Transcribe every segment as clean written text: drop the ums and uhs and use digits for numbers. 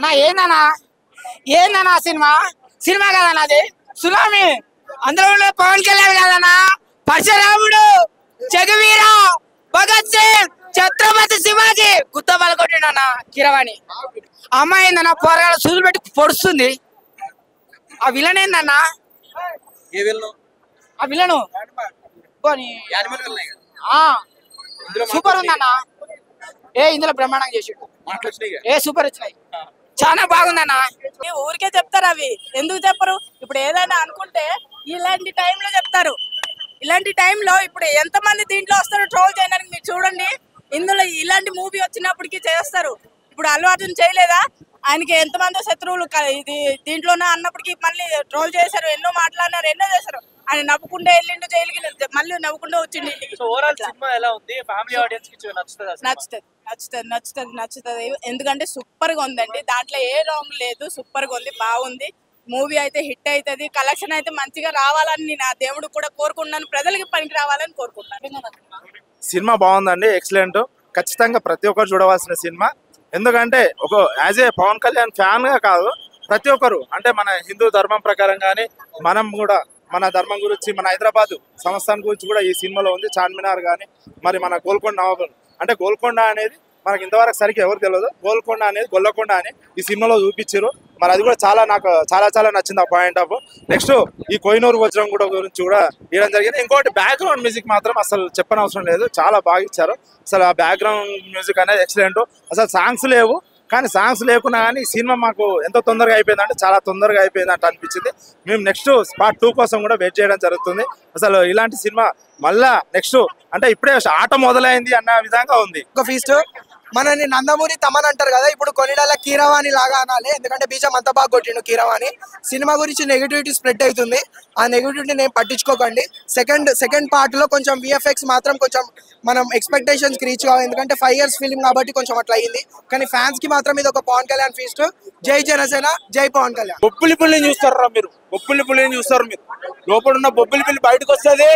అన్నా ఏందన్నా ఏందన్నా సినిమా సినిమా కదన్నా అది సునామీ. అందులో ఉండే పవన్ కళ్యాణ్ కదన్నా, పరశురాముడు, జగవీర, భగత్ సింగ్, ఛత్రపతి శివాజీ గుత్త పలకొట్టిండన్నా కీరవాణి. అమ్మాయి ఏందన్నా పోరగాళ్ళ సూదులు పెట్టి పొడుస్తుంది. ఆ విలన్ ఏందన్నా, ఆ విలను సూపర్ ఉందన్నా. ఇందులో బ్రహ్మాండంగా చేసిండు. సూపర్ వచ్చినాయి, చాలా బాగుందన్నా. ఊరికే చెప్తారు అవి, ఎందుకు చెప్పరు? ఇప్పుడు ఏదైనా అనుకుంటే ఇలాంటి టైంలో చెప్తారు. ఇలాంటి టైంలో ఇప్పుడు ఎంతమంది దీంట్లో వస్తారు ట్రోల్ చేయడానికి, మీరు చూడండి. ఇందులో ఇలాంటి మూవీ వచ్చినప్పటికీ చేస్తారు. ఇప్పుడు అల్లు అర్జున్ చేయలేదా? ఆయనకి ఎంతమంది శత్రువులు ఇది దీంట్లోనే అన్నప్పటికీ మళ్ళీ ట్రోల్ చేశారు, ఎన్నో మాట్లాడినారు, ఎన్నో చేశారు. ఆయన నవ్వుకుంటే వెళ్ళిండు జైలుకి, మళ్ళీ నవ్వుకుంటూ వచ్చిండు ఇంటికి. నచ్చుతుంది. ఎందుకంటే సూపర్ గా ఉందండి, దాంట్లో ఏ రాంగ్ లేదు. సూపర్ గా ఉంది, బాగుంది. మూవీ అయితే హిట్ అవుతుంది. కలెక్షన్ అయితే మంచిగా రావాలని నా దేవుడు కూడా కోరుకుంటున్నాను, ప్రజలకి పనికి రావాలని కోరుకుంటున్నాను. సినిమా బాగుందండి, ఎక్సలెంట్. ఖచ్చితంగా ప్రతి ఒక్కరు చూడవలసిన సినిమా. ఎందుకంటే ఒక as a Pawan Kalyan fan గా కాదు, ప్రతి ఒక్కరు అంటే మన హిందూ ధర్మం ప్రకారం కానీ మనం కూడా మన ధర్మం గురించి, మన హైదరాబాద్ సంస్థానం గురించి కూడా ఈ సినిమాలో ఉంది. చార్మినార్ కానీ మరి మన గోల్కొండ నవాబులు, అంటే గోల్కొండ అనేది మనకి ఇంతవరకు సరిగ్గా ఎవరు తెలియదు. గోల్కొండ అనేది గొల్లకొండ అని ఈ సినిమాలో చూపించారు. మరి అది కూడా నాకు చాలా నచ్చింది ఆ పాయింట్ ఆఫ్. నెక్స్ట్ ఈ కోహినూరు వజ్రం కూడా గురించి కూడా ఇవ్వడం జరిగింది. ఇంకోటి బ్యాక్గ్రౌండ్ మ్యూజిక్ మాత్రం అసలు చెప్పనవసరం లేదు, చాలా బాగా ఇచ్చారు. అసలు ఆ బ్యాక్గ్రౌండ్ మ్యూజిక్ అనేది ఎక్సలెంట్. అసలు సాంగ్స్ లేవు, కానీ సాంగ్స్ లేకున్నా కానీ సినిమా మాకు ఎంత తొందరగా అయిపోయిందంటే చాలా తొందరగా అయిపోయిందంట అనిపించింది. మేము నెక్స్ట్ పార్ట్ 2 కోసం కూడా వెయిట్ చేయడం జరుగుతుంది. అసలు ఇలాంటి సినిమా మళ్ళా నెక్స్ట్ అంటే ఇప్పుడే ఆట మొదలైంది అన్న విధంగా ఉంది. ఒక ఫీస్ట్ మనని నందమూరి తమన్ అంటారు కదా, ఇప్పుడు కొన్నిడాల కీరవాణి లాగా అనాలి. ఎందుకంటే బీజం అంత బాగా కొట్టిండు కీరవాణి. సినిమా గురించి నెగిటివిటీ స్ప్రెడ్ అవుతుంది, ఆ నెగిటివిటీ నేను పట్టించుకోకండి. సెకండ్ పార్ట్ లో కొంచెం విఎఫ్ఎక్స్ మాత్రం కొంచెం మనం ఎక్స్పెక్టేషన్స్ రీచ్ కావాలి. ఎందుకంటే 5 years ఫిలిం కాబట్టి కొంచెం అట్లా అయింది. కానీ ఫ్యాన్స్ కి మాత్రం ఇది ఒక పవన్ కళ్యాణ్ ఫీస్ట్. జై జనసేన, జై పవన్ కళ్యాణ్. బొబ్బిలి పుల్లిని చూస్తారా మీరు? బొబ్బిలి పుల్లిని చూస్తారు మీరు. లోపల ఉన్న బొబ్బిలి పుల్లి బయటకు వస్తుంది,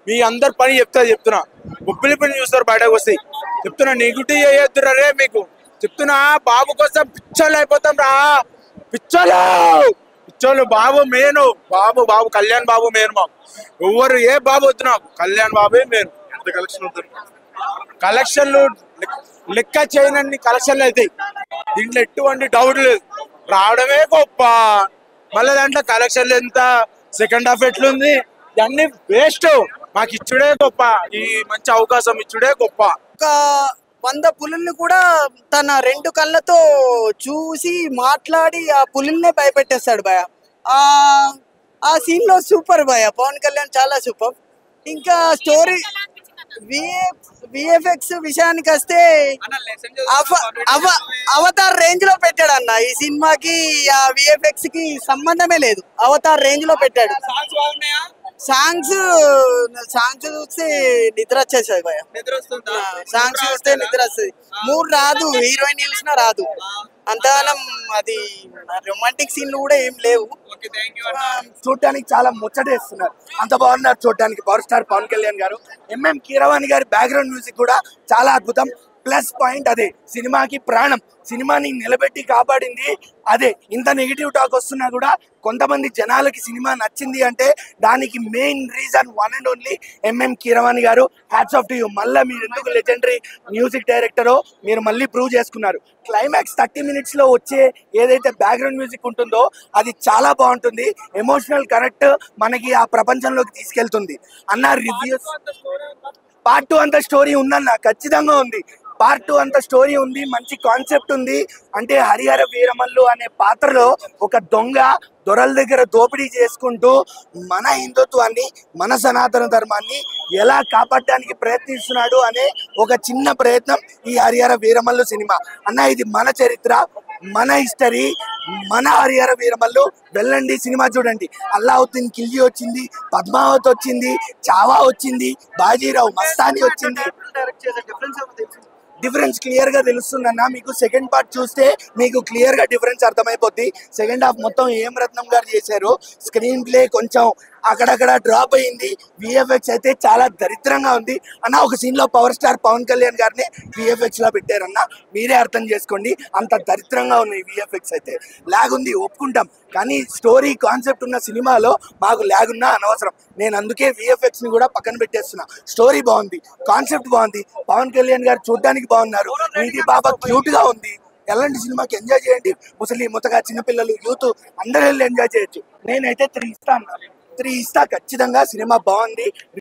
మీ అందరు పని చెప్తున్నా. బొబ్బిలి పుల్లిని చూస్తారు బయటకు వస్తాయి. చెప్తున్నా, నెగిటివ్ చేయొద్దురా రే, మీకు చెప్తున్నా. బాబు కోసం పిచ్చోళ్ళు అయిపోతాం రా, పిచ్చోళ్ళు. బాబు మెయిన్, బాబు కళ్యాణ్ బాబు మెయిన్. మాకు ఎవరు ఏ బాబు వద్దు, నాకు కళ్యాణ్ బాబే మెయిన్. కలెక్షన్లు లెక్క చేయనన్ని కలెక్షన్లు అవుతాయి, దీంట్లో ఎటువంటి డౌట్ లేదు. రావడమే గొప్ప, మళ్ళీ దాంట్లో కలెక్షన్లు ఎంత, సెకండ్ హాఫ్ ఎట్లుంది, ఇవన్నీ వేస్ట్. మాకు ఇచ్చుడే గొప్ప, ఈ మంచి అవకాశం ఇచ్చుడే గొప్ప. ఒక 100 పులుల్ని కూడా తన 2 కళ్ళతో చూసి మాట్లాడి ఆ పులుల్నే భయపెట్టేస్తాడు భయ. ఆ సీన్ లో సూపర్ భయ, పవన్ కళ్యాణ్ చాలా సూపర్. ఇంకా స్టోరీ విఎఫ్ఎక్స్ విషయానికి వస్తే అవతార్ రేంజ్ లో పెట్టాడు అన్న. ఈ సినిమాకి ఆ విఎఫ్ఎక్స్ కి సంబంధమే లేదు, అవతార్ రేంజ్ లో పెట్టాడు. సాంగ్స్ చూస్తే నిద్ర వచ్చేస్తుంది భయ. సాంగ్స్ చూస్తే నిద్ర వస్తుంది, మూడు రాదు, హీరోయిన్ చూసినా రాదు. అంతగానం అది రొమాంటిక్ సీన్లు కూడా ఏం లేవు. చూడటానికి చాలా ముచ్చటేస్తున్నారు, అంత బాగున్నారు చూడటానికి పవర్ స్టార్ పవన్ కళ్యాణ్ గారు. ఎంఎం కీరవాణి గారి బ్యాక్గ్రౌండ్ మ్యూజిక్ కూడా చాలా అద్భుతం. ప్లస్ పాయింట్ అదే, సినిమాకి ప్రాణం, సినిమాని నిలబెట్టి కాపాడింది అదే. ఇంత నెగిటివ్ టాక్ వస్తున్నా కూడా కొంతమంది జనాలకి సినిమా నచ్చింది అంటే దానికి main reason one and only MM Keeravani garu. Hats off to you. మళ్ళీ మీరు ఎందుకు లెజెండరీ మ్యూజిక్ డైరెక్టరో మీరు మళ్ళీ ప్రూవ్ చేసుకున్నారు. క్లైమాక్స్ 30 minutes లో వచ్చే ఏదైతే బ్యాక్గ్రౌండ్ మ్యూజిక్ ఉంటుందో అది చాలా బాగుంటుంది, ఎమోషనల్ కనెక్ట్ మనకి ఆ ప్రపంచంలోకి తీసుకెళ్తుంది అన్న. రివ్యూస్ పార్ట్ 2 అంత స్టోరీ ఉందన్న, ఖచ్చితంగా ఉంది. పార్ట్ 2 అంత స్టోరీ ఉంది, మంచి కాన్సెప్ట్ ఉంది. అంటే హరిహర వీరమల్లు అనే పాత్రలో ఒక దొరల దగ్గర దోపిడీ చేసుకుంటూ మన హిందుత్వాన్ని, మన సనాతన ధర్మాన్ని ఎలా కాపాడడానికి ప్రయత్నిస్తున్నాడు అనే ఒక చిన్న ప్రయత్నం ఈ హరిహర వీరమల్లు సినిమా అన్న. ఇది మన చరిత్ర, మన హిస్టరీ, మన హరిహర వీరమల్లు. వెళ్ళండి, సినిమా చూడండి. అల్లావుద్దీన్ ఖిల్జీ వచ్చింది, పద్మావతి వచ్చింది, చావా వచ్చింది, బాజీరావు మస్తానీ వచ్చింది. డిఫరెన్స్ క్లియర్ గా తెలుస్తుందన్న. మీకు సెకండ్ పార్ట్ చూస్తే మీకు క్లియర్ గా డిఫరెన్స్ అర్థమైపోద్ది. సెకండ్ హాఫ్ మొత్తం ఏం రత్నం గారు చేశారు. స్క్రీన్ ప్లే కొంచెం అక్కడక్కడ డ్రాప్ అయింది. విఎఫ్ఎక్స్ అయితే చాలా దరిద్రంగా ఉంది అన్న. ఒక సీన్ లో పవర్ స్టార్ పవన్ కళ్యాణ్ గారిని విఎఫ్ఎక్స్ లో పెట్టారన్న. మీరే అర్థం చేసుకోండి, అంత దరిద్రంగా ఉన్నాయి విఎఫ్ఎక్స్ అయితే. ల్యాగ్ ఉంది ఒప్పుకుంటాం, కానీ స్టోరీ కాన్సెప్ట్ ఉన్న సినిమాలో మాకు ల్యాగ్ ఉన్నా అనవసరం. నేను అందుకే విఎఫ్ఎక్స్ ని కూడా పక్కన పెట్టేస్తున్నా. స్టోరీ బాగుంది, కాన్సెప్ట్ బాగుంది, పవన్ కళ్యాణ్ గారు చూడడానికి బాగున్నారు, నీతి బాబా క్యూట్ గా ఉంది. ఎలాంటి సినిమాకి ఎంజాయ్ చేయండి. ముసలి ముతగా చిన్నపిల్లలు యూత్ అందరూ వెళ్ళి ఎంజాయ్ చేయొచ్చు. నేనైతే 3 ఇస్తా అన్నా, 3 ఇస్తా ఖచ్చితంగా. సినిమా బాగుంది.